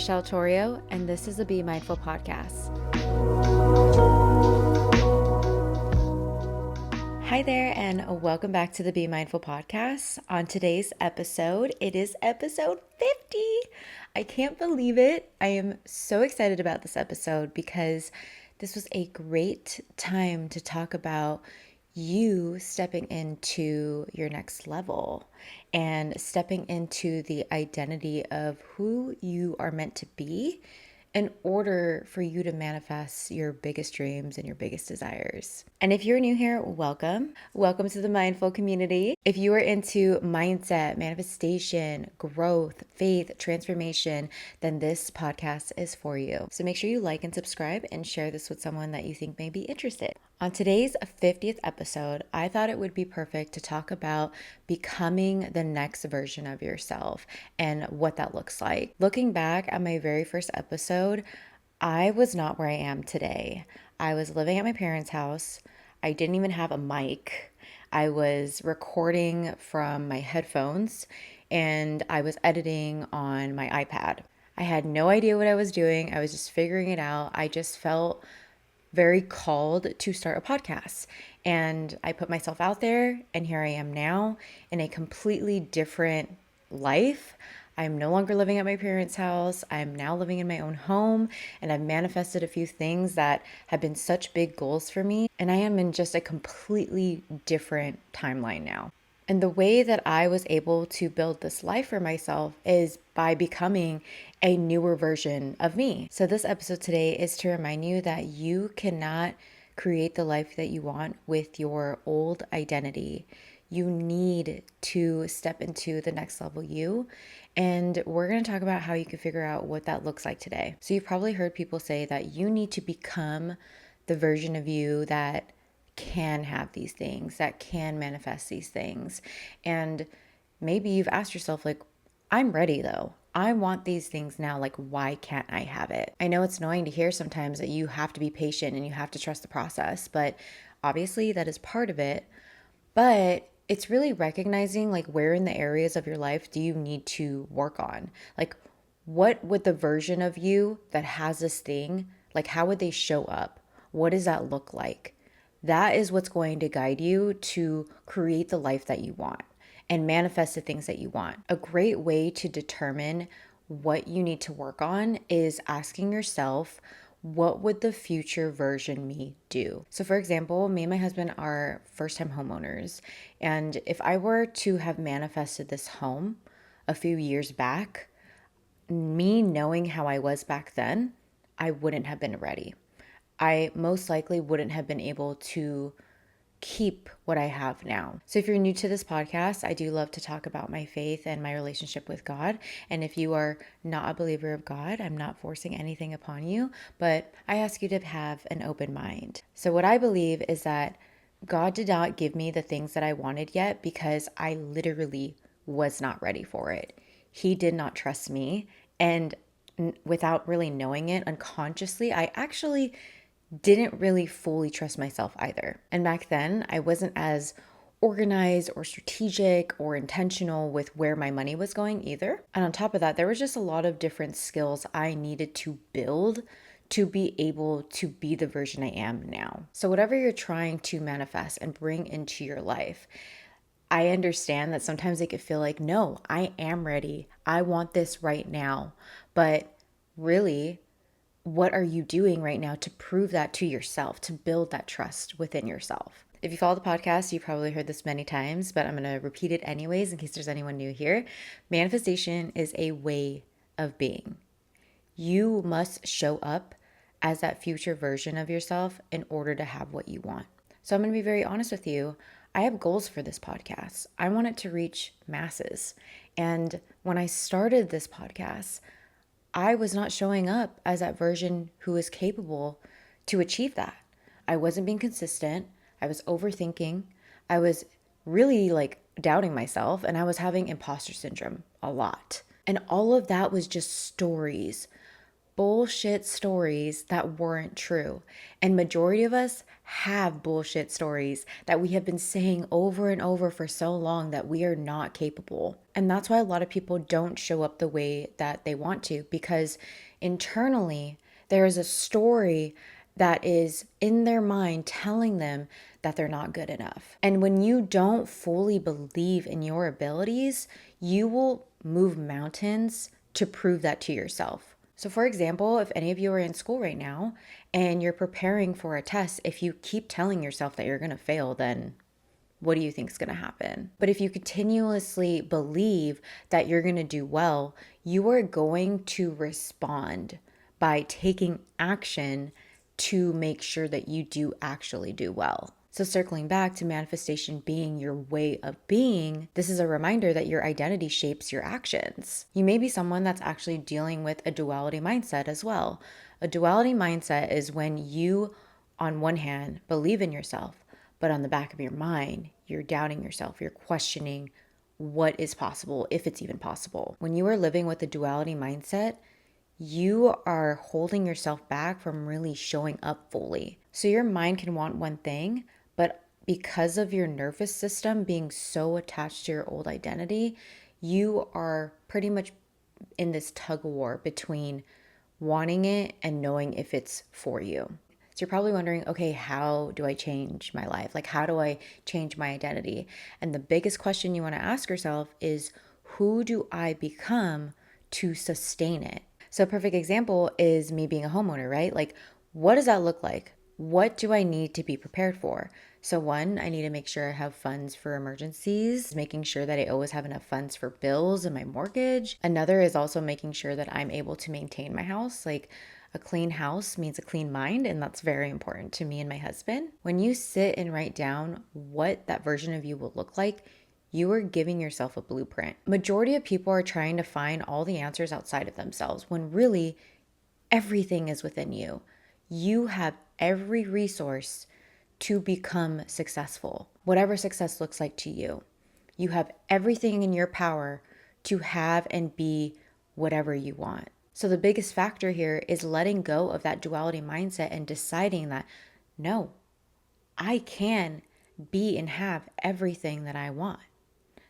Michelle Torrio, and this is the Be Mindful podcast. Hi there, and welcome back to the Be Mindful podcast. On today's episode, it is episode 50. I can't believe it. I am so excited about this episode because this was a great time to talk about you stepping into your next level and stepping into the identity of who you are meant to be in order for you to manifest your biggest dreams and your biggest desires. And if you're new here, welcome. Welcome to the Mindful community. If you are into mindset, manifestation, growth, faith, transformation, then this podcast is for you. So make sure you like and subscribe and share this with someone that you think may be interested. On today's 50th episode, I thought it would be perfect to talk about becoming the next version of yourself and what that looks like. Looking back at my very first episode, I was not where I am today. I was living at my parents' house. I didn't even have a mic. I was recording from my headphones and I was editing on my iPad. I had no idea what I was doing. I was just figuring it out. I just felt very called to start a podcast. And I put myself out there, and here I am now in a completely different life. I'm no longer living at my parents' house. I'm now living in my own home, and I've manifested a few things that have been such big goals for me. And I am in just a completely different timeline now. And the way that I was able to build this life for myself is by becoming a newer version of me. So this episode today is to remind you that you cannot create the life that you want with your old identity. You need to step into the next level you. And we're going to talk about how you can figure out what that looks like today. So you've probably heard people say that you need to become the version of you that can have these things, that can manifest these things. And maybe you've asked yourself, like, I'm ready though. I want these things now. Like, why can't I have it? I know it's annoying to hear sometimes that you have to be patient and you have to trust the process, but obviously that is part of it. But it's really recognizing, like, where in the areas of your life do you need to work on? Like, what would the version of you that has this thing, like, how would they show up? What does that look like? That is what's going to guide you to create the life that you want and manifest the things that you want. A great way to determine what you need to work on is asking yourself, what would the future version me do? So for example, me and my husband are first-time homeowners. And if I were to have manifested this home a few years back, me knowing how I was back then, I wouldn't have been ready. I most likely wouldn't have been able to keep what I have now. So if you're new to this podcast, I do love to talk about my faith and my relationship with God. And if you are not a believer of God, I'm not forcing anything upon you, but I ask you to have an open mind. So what I believe is that God did not give me the things that I wanted yet because I literally was not ready for it. He did not trust me. And without really knowing it unconsciously, I actually didn't really fully trust myself either. And back then, I wasn't as organized or strategic or intentional with where my money was going either. And on top of that, there was just a lot of different skills I needed to build to be able to be the version I am now. So whatever you're trying to manifest and bring into your life, I understand that sometimes it could feel like, no, I am ready. I want this right now. But really, what are you doing right now to prove that to yourself, to build that trust within yourself? If you follow the podcast, you've probably heard this many times, but I'm going to repeat it anyways in case there's anyone new here. Manifestation is a way of being. You must show up as that future version of yourself in order to have what you want. So I'm going to be very honest with you. I have goals for this podcast. I want it to reach masses. And when I started this podcast, I was not showing up as that version who is capable to achieve that. I wasn't being consistent. I was overthinking. I was really like doubting myself, and I was having imposter syndrome a lot. And all of that was just stories bullshit stories that weren't true. And majority of us have bullshit stories that we have been saying over and over for so long that we are not capable. And that's why a lot of people don't show up the way that they want to, because internally there is a story that is in their mind telling them that they're not good enough. And when you don't fully believe in your abilities, you will move mountains to prove that to yourself. So, for example, if any of you are in school right now and you're preparing for a test, if you keep telling yourself that you're going to fail, then what do you think is going to happen? But if you continuously believe that you're going to do well, you are going to respond by taking action to make sure that you do actually do well. So, circling back to manifestation being your way of being, this is a reminder that your identity shapes your actions. You may be someone that's actually dealing with a duality mindset as well. A duality mindset is when you, on one hand, believe in yourself, but on the back of your mind, you're doubting yourself, you're questioning what is possible, if it's even possible. When you are living with a duality mindset, you are holding yourself back from really showing up fully. So your mind can want one thing, but because of your nervous system being so attached to your old identity, you are pretty much in this tug of war between wanting it and knowing if it's for you. So you're probably wondering, okay, how do I change my life? Like, how do I change my identity? And the biggest question you want to ask yourself is, who do I become to sustain it? So a perfect example is me being a homeowner, right? Like, what does that look like? What do I need to be prepared for? So one, I need to make sure I have funds for emergencies, making sure that I always have enough funds for bills and my mortgage. Another is also making sure that I'm able to maintain my house. Like, a clean house means a clean mind, and that's very important to me and my husband. When you sit and write down what that version of you will look like, you are giving yourself a blueprint. Majority of people are trying to find all the answers outside of themselves when really everything is within you. You have every resource to become successful, whatever success looks like to you. You have everything in your power to have and be whatever you want. So the biggest factor here is letting go of that duality mindset and deciding that, no, I can be and have everything that I want.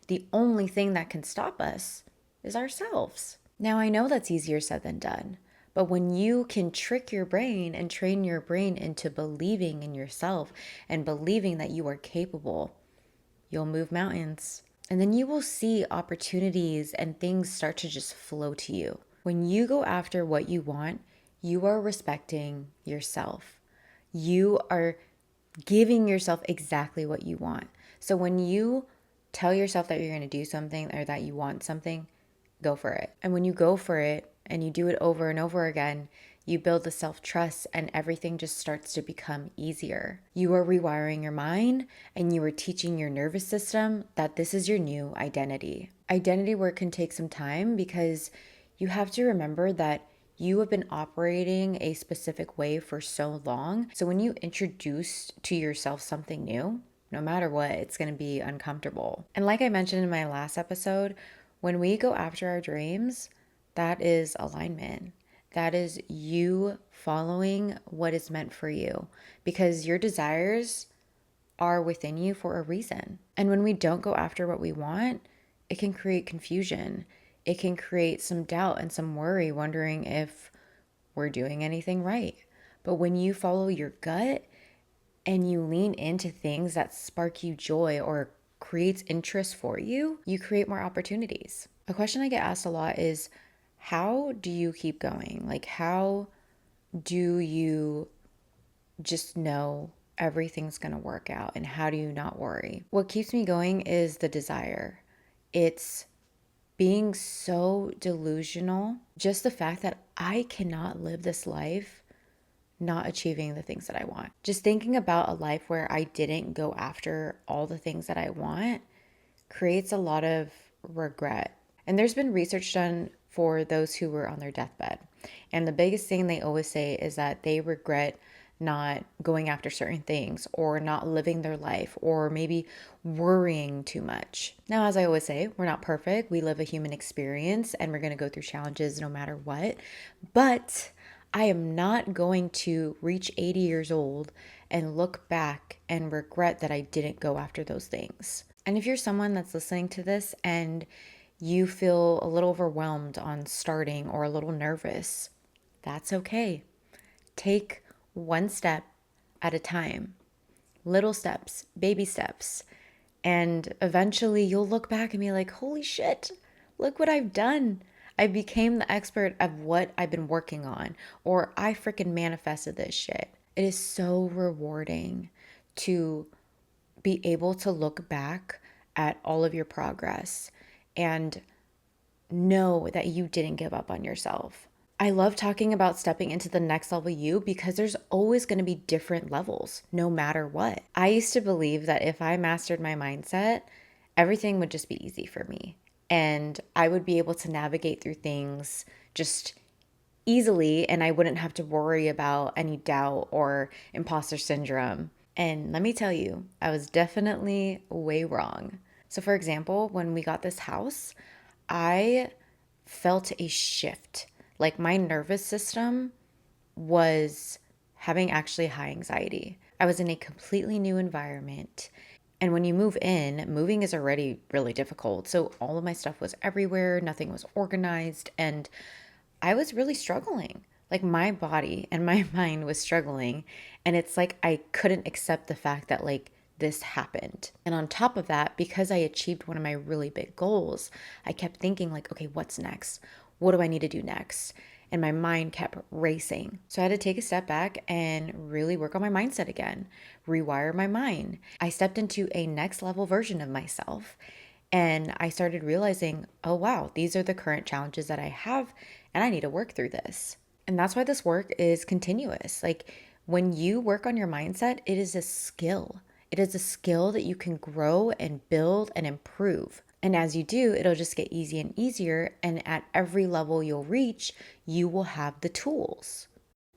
The only thing that can stop us is ourselves. Now, I know that's easier said than done, but when you can trick your brain and train your brain into believing in yourself and believing that you are capable, you'll move mountains. And then you will see opportunities and things start to just flow to you. When you go after what you want, you are respecting yourself. You are giving yourself exactly what you want. So when you tell yourself that you're going to do something or that you want something, go for it. And when you go for it and you do it over and over again, you build the self-trust and everything just starts to become easier. You are rewiring your mind and you are teaching your nervous system that this is your new identity. Identity work can take some time because you have to remember that you have been operating a specific way for so long. So when you introduce to yourself something new, no matter what, it's going to be uncomfortable. And like I mentioned in my last episode, when we go after our dreams, that is alignment. That is you following what is meant for you because your desires are within you for a reason. And when we don't go after what we want, it can create confusion. It can create some doubt and some worry, wondering if we're doing anything right. But when you follow your gut and you lean into things that spark you joy or creates interest for you, you create more opportunities. A question I get asked a lot is, how do you keep going? Like, how do you just know everything's going to work out and how do you not worry? What keeps me going is the desire. It's being so delusional, just the fact that I cannot live this life not achieving the things that I want. Just thinking about a life where I didn't go after all the things that I want creates a lot of regret. And there's been research done for those who were on their deathbed. And the biggest thing they always say is that they regret not going after certain things or not living their life or maybe worrying too much. Now, as I always say, we're not perfect. We live a human experience and we're going to go through challenges no matter what. But I am not going to reach 80 years old and look back and regret that I didn't go after those things. And if you're someone that's listening to this and you feel a little overwhelmed on starting or a little nervous, that's okay. Take one step at a time, little steps, baby steps. And eventually you'll look back and be like, holy shit, look what I've done. I became the expert of what I've been working on, or I freaking manifested this shit. It is so rewarding to be able to look back at all of your progress and know that you didn't give up on yourself. I love talking about stepping into the next level you because there's always going to be different levels no matter what. I used to believe that if I mastered my mindset, everything would just be easy for me and I would be able to navigate through things just easily and I wouldn't have to worry about any doubt or imposter syndrome. And let me tell you, I was definitely way wrong. So, for example, when we got this house, I felt a shift. Like my nervous system was having actually high anxiety. I was in a completely new environment. And when you move in, moving is already really difficult. So all of my stuff was everywhere, nothing was organized, and I was really struggling. Like my body and my mind was struggling. And it's like I couldn't accept the fact that like this happened. And on top of that, because I achieved one of my really big goals, I kept thinking like, okay, what's next? What do I need to do next? And my mind kept racing. So I had to take a step back and really work on my mindset again, rewire my mind. I stepped into a next level version of myself. And I started realizing, oh, wow, these are the current challenges that I have, and I need to work through this. And that's why this work is continuous. Like when you work on your mindset, it is a skill. It is a skill that you can grow and build and improve. And as you do, it'll just get easier and easier. And at every level you'll reach, you will have the tools.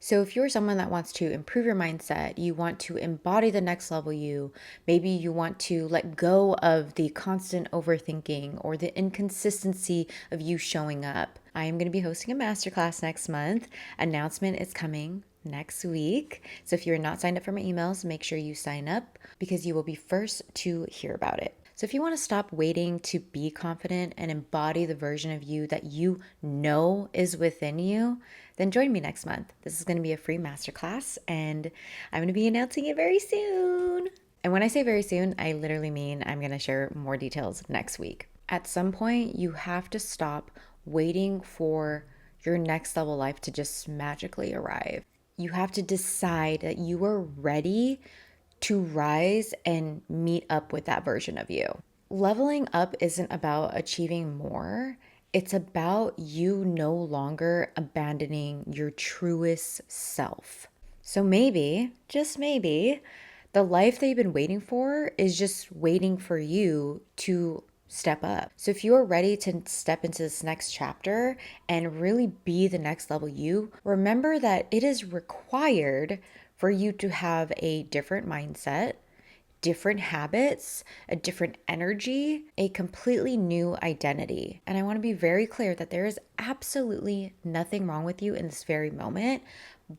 So, if you're someone that wants to improve your mindset, you want to embody the next level you, maybe you want to let go of the constant overthinking or the inconsistency of you showing up, I am going to be hosting a masterclass next month. Announcement is coming next week. So, if you're not signed up for my emails, make sure you sign up because you will be first to hear about it. So, if you want to stop waiting to be confident and embody the version of you that you know is within you, then join me next month. This is going to be a free masterclass and I'm going to be announcing it very soon. And when I say very soon, I literally mean I'm going to share more details next week. At some point, you have to stop waiting for your next level life to just magically arrive. You have to decide that you are ready to rise and meet up with that version of you. Leveling up isn't about achieving more. It's about you no longer abandoning your truest self. So maybe, just maybe, the life that you've been waiting for is just waiting for you to step up. So if you are ready to step into this next chapter and really be the next level you, remember that it is required for you to have a different mindset, different habits, a different energy, a completely new identity. And I want to be very clear that there is absolutely nothing wrong with you in this very moment.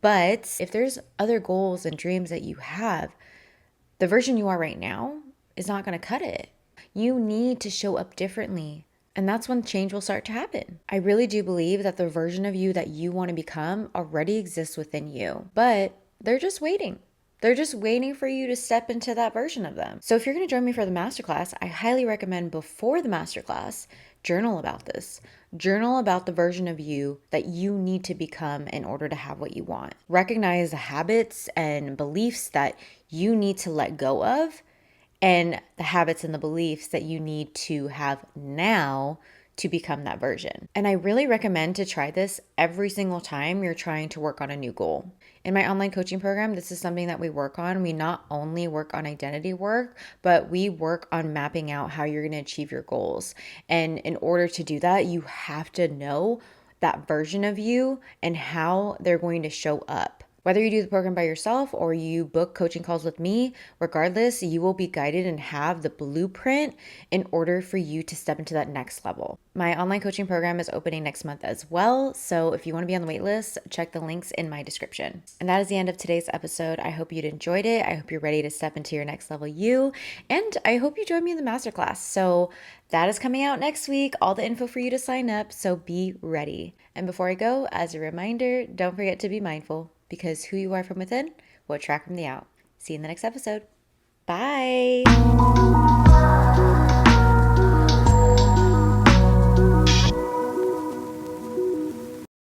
But if there's other goals and dreams that you have, the version you are right now is not going to cut it. You need to show up differently. And that's when change will start to happen. I really do believe that the version of you that you want to become already exists within you, but they're just waiting. They're just waiting for you to step into that version of them. So if you're going to join me for the masterclass, I highly recommend before the masterclass, journal about this. Journal about the version of you that you need to become in order to have what you want. Recognize the habits and beliefs that you need to let go of and the habits and the beliefs that you need to have now to become that version. And I really recommend to try this every single time you're trying to work on a new goal. In my online coaching program, this is something that we work on. We not only work on identity work, but we work on mapping out how you're going to achieve your goals. And in order to do that, you have to know that version of you and how they're going to show up. Whether you do the program by yourself or you book coaching calls with me, regardless, you will be guided and have the blueprint in order for you to step into that next level. My online coaching program is opening next month as well. So if you want to be on the wait list, check the links in my description. And that is the end of today's episode. I hope you'd enjoyed it. I hope you're ready to step into your next level you. And I hope you join me in the masterclass. So that is coming out next week. All the info for you to sign up. So be ready. And before I go, as a reminder, don't forget to be mindful, because who you are from within will attract from the out. See you in the next episode. Bye.